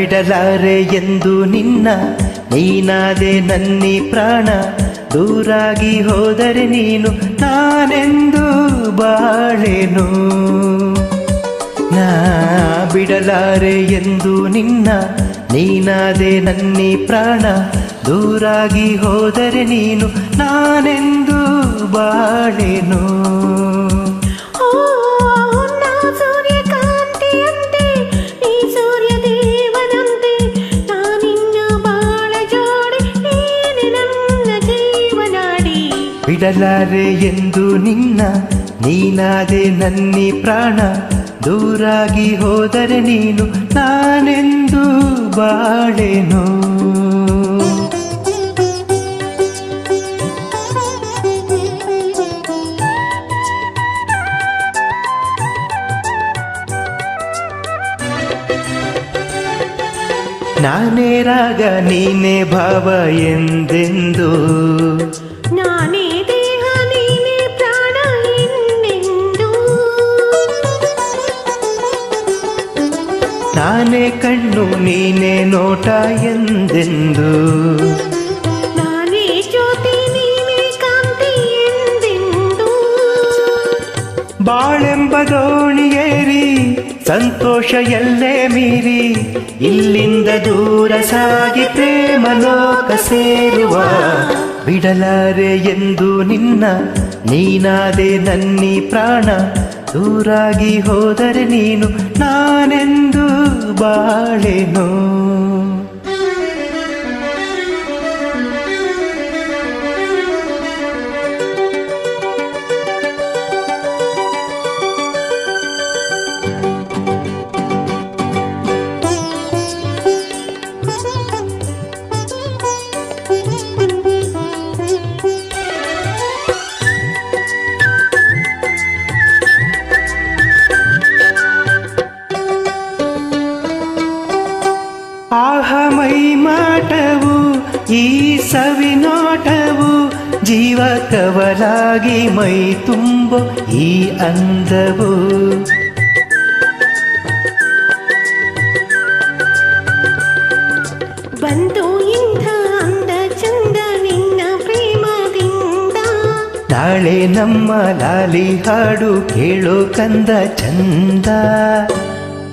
ಬಿಡಲಾರೆ ಎಂದು ನಿನ್ನ, ನೀನಾದೆ ನನ್ನಿ ಪ್ರಾಣ. ದೂರಾಗಿ ಹೋದರೆ ನೀನು ನಾನೆಂದು ಬಾಳೆನು. ನಾ ಬಿಡಲಾರೆ ಎಂದು ನಿನ್ನ, ನೀನಾದೆ ನನ್ನಿ ಪ್ರಾಣ. ದೂರಾಗಿ ಹೋದರೆ ನೀನು ನಾನೆಂದು ಬಾಳೆನು. ಬಿಡಲಾರೆ ಎಂದು ನಿನ್ನ, ನೀನಾದೆ ನನ್ನಿ ಪ್ರಾಣ. ದೂರಾಗಿ ಹೋದರೆ ನೀನು ನಾನೆಂದು ಬಾಳೆನು. ನಾನೇ ರಾಗ ನೀನೇ ಭಾವ ಎಂದೆಂದು, ನಾನೇ ದೇಹ ನೀನೇ ಪ್ರಾಣ ಎಂದೆಂದು. ನಾನೇ ಕಣ್ಣು ನೀನೇ ನೋಟ ಎಂದೆಂದು, ನಾನೇ ಜ್ಯೋತಿ ನೀನೇ ಕಾಂತಿ ಎಂದೆಂದು. ಬಾಳೆಂಬ ದೋಣಿಯೇರಿ ಸಂತೋಷ ಎಲ್ಲೇ ಮೀರಿ, ಇಲ್ಲಿಂದ ದೂರ ಸಾಗಿ ಪ್ರೇಮ ಲೋಕ ಸೇರುವ. ಬಿಡಲಾರೆ ಎಂದು ನಿನ್ನ, ನೀನಾದೆ ನನ್ನಿ ಪ್ರಾಣ. ದೂರಾಗಿ ಹೋದರೆ ನೀನು ನಾನೆಂದು ಬಾಳೆನು. ಆಹ ಮೈ ಮಾಟವು ಈ ಸವಿನೋಟವು, ಜೀವ ಕವಲಾಗಿ ಮೈ ತುಂಬೋ ಈ ಅಂದವು. ಬಂತು ಇಂಥ ಅಂದ ಚಂದ ನಿನ್ನ ಪ್ರೇಮದಿಂದ. ನಾಳೆ ನಮ್ಮ ಲಾಲಿ ಹಾಡು ಕೇಳೋ ಕಂದ ಚಂದ.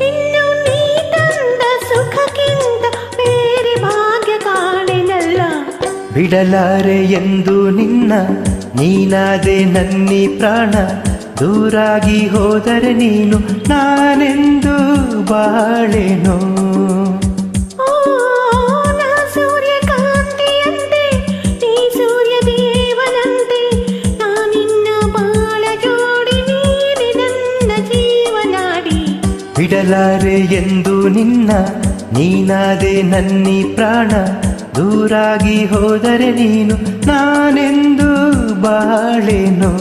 ಇನ್ನು ನೀ ತಂದ ಸುಖಕ್ಕಿಂತ ಬೇರೆ ಭಾಗ್ಯ ಕಾಣೆನಲ್ಲ. ಬಿಡಲಾರೆ ಎಂದು ನಿನ್ನ, ನೀನಾದೆ ನನ್ನಿ ಪ್ರಾಣ. ದೂರಾಗಿ ಹೋದರೆ ನೀನು ನಾನೆಂದು ಬಾಳೆನು. ಬಿಡಲಾರೆ ಎಂದು ನಿನ್ನ, ನೀನಾದೆ ನನ್ನಿ ಪ್ರಾಣ. ದೂರಾಗಿ ಹೋದರೆ ನೀನು ನಾನೆಂದು ಬಾಳೆನು.